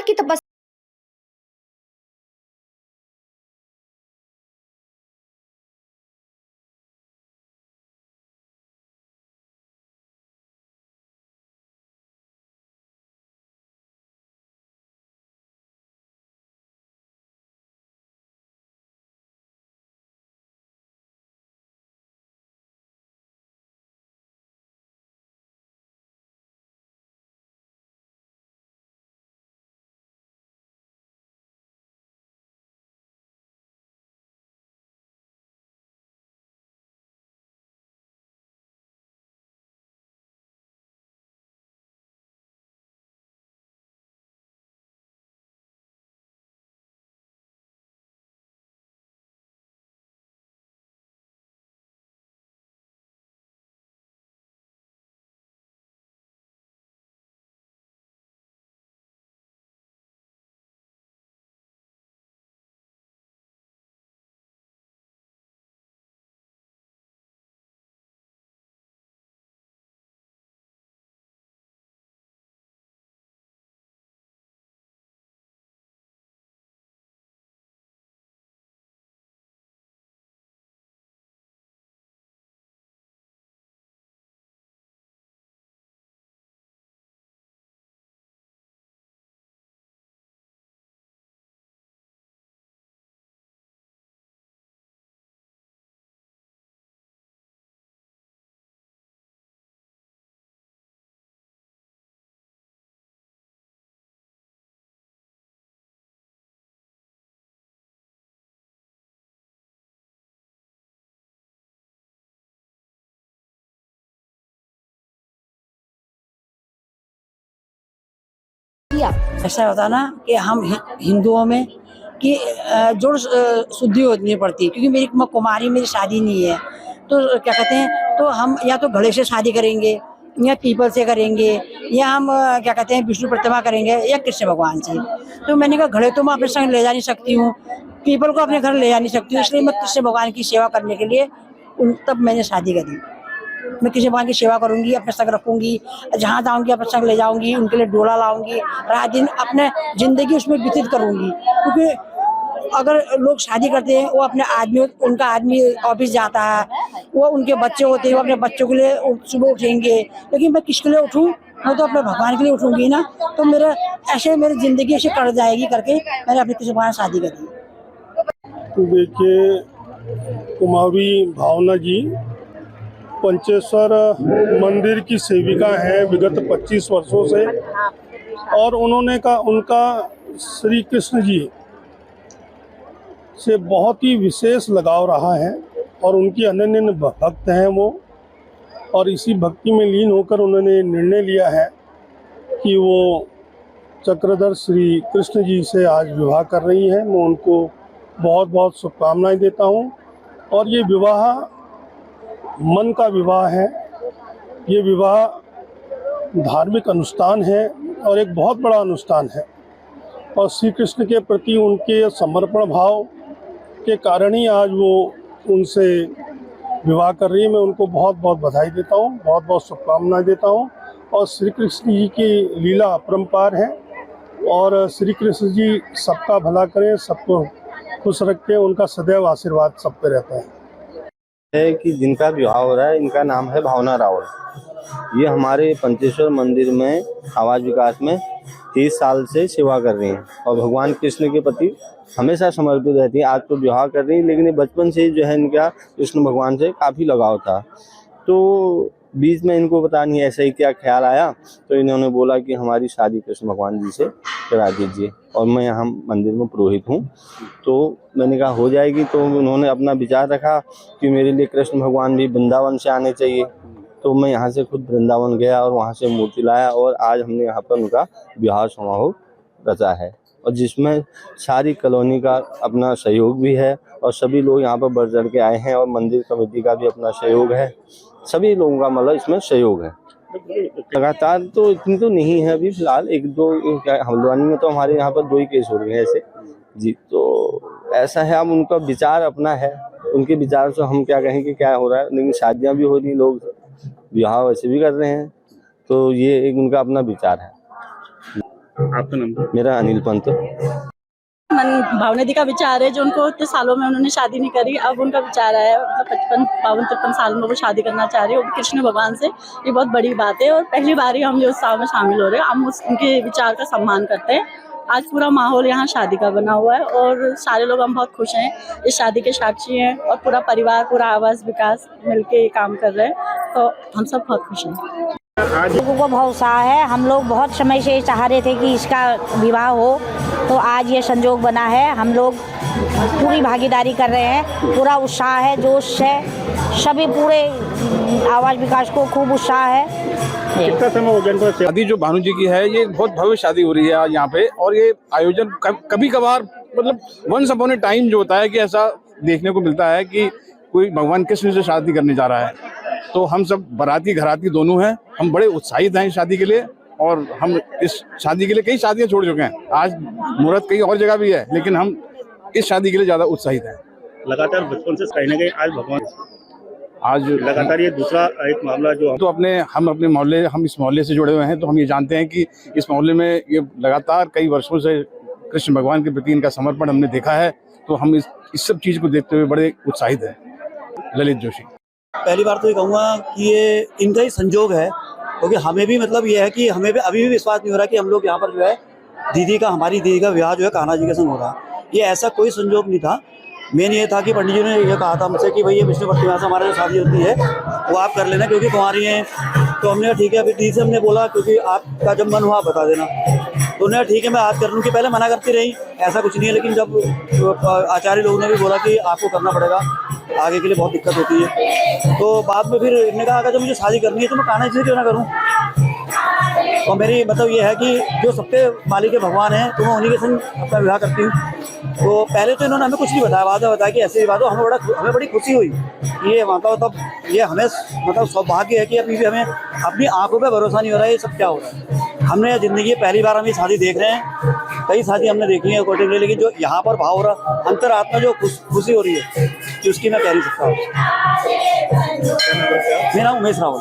साल की तपस्या ऐसा होता ना कि हम हिंदुओं में कि जोड़ शुद्धि होनी पड़ती है, क्योंकि मेरी कुमारी मेरी शादी नहीं है, तो क्या कहते हैं, तो हम या तो घड़े से शादी करेंगे या पीपल से करेंगे, या हम क्या कहते हैं विष्णु प्रतिमा करेंगे या कृष्ण भगवान से। तो मैंने कहा घड़े तो मैं अपने संग ले जा नहीं सकती हूँ, पीपल को अपने घर ले जा नहीं सकती हूँ, इसलिए मैं कृष्ण भगवान की सेवा करने के लिए तब मैंने शादी करी। मैं कृष्ण भगवान की सेवा करूंगी, अपने संग रखूंगी, जहाँ जाऊंगी अपने संग ले जाऊंगी, उनके लिए डोला लाऊंगी, रात दिन अपने जिंदगी उसमें व्यतीत करूंगी। क्योंकि अगर लोग शादी करते हैं, वो अपने आदमी, उनका आदमी ऑफिस जाता है, वो उनके बच्चे होते हैं, वो अपने बच्चों के लिए सुबह उठेंगे, लेकिन मैं किसके लिए उठूं? मैं तो अपने भगवान के लिए उठूंगी ना। तो मेरा ऐसे मेरी जिंदगी ऐसे कट जाएगी करके मैंने अपने कृष्ण भगवान शादी करी। तो देखिए, कुमारी भावना जी पंचेश्वर मंदिर की सेविका हैं विगत 25 वर्षों से, और उनका श्री कृष्ण जी से बहुत ही विशेष लगाव रहा है और उनकी अनन्य भक्त हैं वो, और इसी भक्ति में लीन होकर उन्होंने निर्णय लिया है कि वो चक्रधर श्री कृष्ण जी से आज विवाह कर रही हैं। मैं उनको बहुत बहुत शुभकामनाएं देता हूं। और ये विवाह मन का विवाह है, ये विवाह धार्मिक अनुष्ठान है और एक बहुत बड़ा अनुष्ठान है, और श्री कृष्ण के प्रति उनके समर्पण भाव के कारण ही आज वो उनसे विवाह कर रही है। मैं उनको बहुत बहुत बधाई देता हूँ, बहुत बहुत शुभकामनाएं देता हूँ। और श्री कृष्ण जी की लीला अपरंपार है, और श्री कृष्ण जी सबका भला करें, सबको खुश रखें, उनका सदैव आशीर्वाद सब पे रहता है। कि जिनका विवाह हो रहा है, इनका नाम है भावना रावल। ये हमारे पंचेश्वर मंदिर में आवाज विकास में 30 साल से सेवा कर रही हैं और भगवान कृष्ण के प्रति हमेशा समर्पित रहती हैं। आज तो विवाह कर रही हैं, लेकिन ये बचपन से जो है इनका कृष्ण भगवान से काफ़ी लगाव था। तो बीच में इनको पता नहीं ऐसा ही क्या ख्याल आया, तो इन्होंने बोला कि हमारी शादी कृष्ण भगवान जी से करा दीजिए, और मैं यहाँ मंदिर में पुरोहित हूँ। तो मैंने कहा हो जाएगी। तो उन्होंने अपना विचार रखा कि मेरे लिए कृष्ण भगवान भी वृंदावन से आने चाहिए। तो मैं यहाँ से खुद वृंदावन गया और वहाँ से मूर्ति लाया, और आज हमने यहाँ पर उनका विवाह समारोह रचा है, और जिसमें सारी कॉलोनी का अपना सहयोग भी है, और सभी लोग यहाँ पर बढ़ चढ़ के आए हैं, और मंदिर कमेटी का भी अपना सहयोग है। सभी लोगों का मतलब इसमें सहयोग है। लगातार तो इतनी तो नहीं है अभी फिलहाल, एक दो हल्द्वानी में तो हमारे यहाँ पर 2 ही केस हो रहे हैं ऐसे जी। तो ऐसा है, अब उनका विचार अपना है, उनके विचार से हम क्या कहें कि क्या हो रहा है, लेकिन शादियाँ भी हो रही, लोग विवाह वैसे भी कर रहे हैं, तो ये एक उनका अपना विचार है। आपका नाम? मेरा अनिल पंत। मन भावना दी का विचार है जो उनको इतने सालों में उन्होंने शादी नहीं करी, अब उनका विचार आया, मतलब 55-53 साल में वो शादी करना चाह रही है, वो भी कृष्ण भगवान से। ये बहुत बड़ी बात है और पहली बार ही हम जो उत्सव में शामिल हो रहे हैं, हम उनके विचार का सम्मान करते हैं। आज पूरा माहौल यहाँ शादी का बना हुआ है और सारे लोग हम बहुत खुश हैं, इस शादी के साक्षी हैं और पूरा परिवार, पूरा आवास विकास मिलके ये काम कर रहे हैं, तो हम सब बहुत खुश हैं। लोगों को बहुत उत्साह है। हम लोग बहुत समय से चाह रहे थे कि इसका विवाह हो, तो आज ये संजोग बना है। हम लोग पूरी भागीदारी कर रहे हैं, पूरा उत्साह है, जोश है, सभी पूरे आवास विकास को खूब उत्साह है। कितना समय हो गया इनको? शादी जो भानु जी की है, ये बहुत भव्य शादी हो रही है आज यहाँ पे, और ये आयोजन कभी कभार मतलब वंस अपॉन ए टाइम जो होता है कि ऐसा देखने को मिलता है कि कोई भगवान कृष्ण से शादी करने जा रहा है। तो हम सब बाराती घराती दोनों हैं, हम बड़े उत्साहित हैं इस शादी के लिए, और हम इस शादी के लिए कई शादियां छोड़ चुके हैं। आज मुहूर्त कहीं और जगह भी है, लेकिन हम इस शादी के लिए ज्यादा उत्साहित हैं। लगातार बचपन से कहीं ना कहीं आज भगवान, आज लगातार ये दूसरा एक मामला जो तो हम इस मोहल्ले से जुड़े हुए हैं, तो हम ये जानते हैं कि इस मोहल्ले में ये लगातार कई वर्षों से कृष्ण भगवान के प्रति इनका समर्पण हमने देखा है, तो हम इस सब चीज को देखते हुए बड़े उत्साहित हैं। ललित जोशी। पहली बार तो ये कहूँगा कि ये इनका ही संजोग है, क्योंकि हमें भी मतलब ये है कि हमें भी अभी भी विश्वास नहीं हो रहा कि हम लोग यहाँ पर जो है हमारी दीदी का विवाह जो है कान्हा जी के संग हो रहा है। ये ऐसा कोई संजोग नहीं था। मेन ये था कि पंडित जी ने ये कहा था हमसे कि भाई ये विष्णु प्रतिमा से हमारे जो शादी होती है वो आप कर लेना, क्योंकि कुंवारी हैं। तो हमने ठीक है, अभी दी से हमने बोला क्योंकि आपका जब मन हुआ आप बता देना, तो उन्होंने ठीक है मैं आज कर लूँ। कि पहले मना करती रही, ऐसा कुछ नहीं है, लेकिन जब आचार्य लोगों ने भी बोला कि आपको करना पड़ेगा, आगे के लिए बहुत दिक्कत होती है, तो बाद में फिर इन्होंने कहा अगर जब मुझे शादी करनी है तो मैं कान्हा जी से क्यों ना करूँ। और मेरी मतलब ये है कि जो सबके मालिक के भगवान हैं, तो मैं उन्हीं के संग अपना विवाह करती हूँ। तो पहले तो इन्होंने हमें कुछ नहीं बताया, बाद में बताया कि ऐसी बात हो। हमें बड़ी खुशी हुई। ये मतलब ये हमें मतलब सौभाग्य है कि अभी भी हमें अपनी आंखों पे भरोसा नहीं हो रहा है ये सब क्या हो रहा है। हमने ज़िंदगी पहली बार हम ये शादी देख रहे हैं, कई शादी हमने देखी है अकॉर्डिंगली, लेकिन जो यहाँ पर भाव हो रहा अंतरात्मा जो खुशी हो रही है कि उसकी मैं कह नहीं सकता हूँ। मेरा उमेश रावल।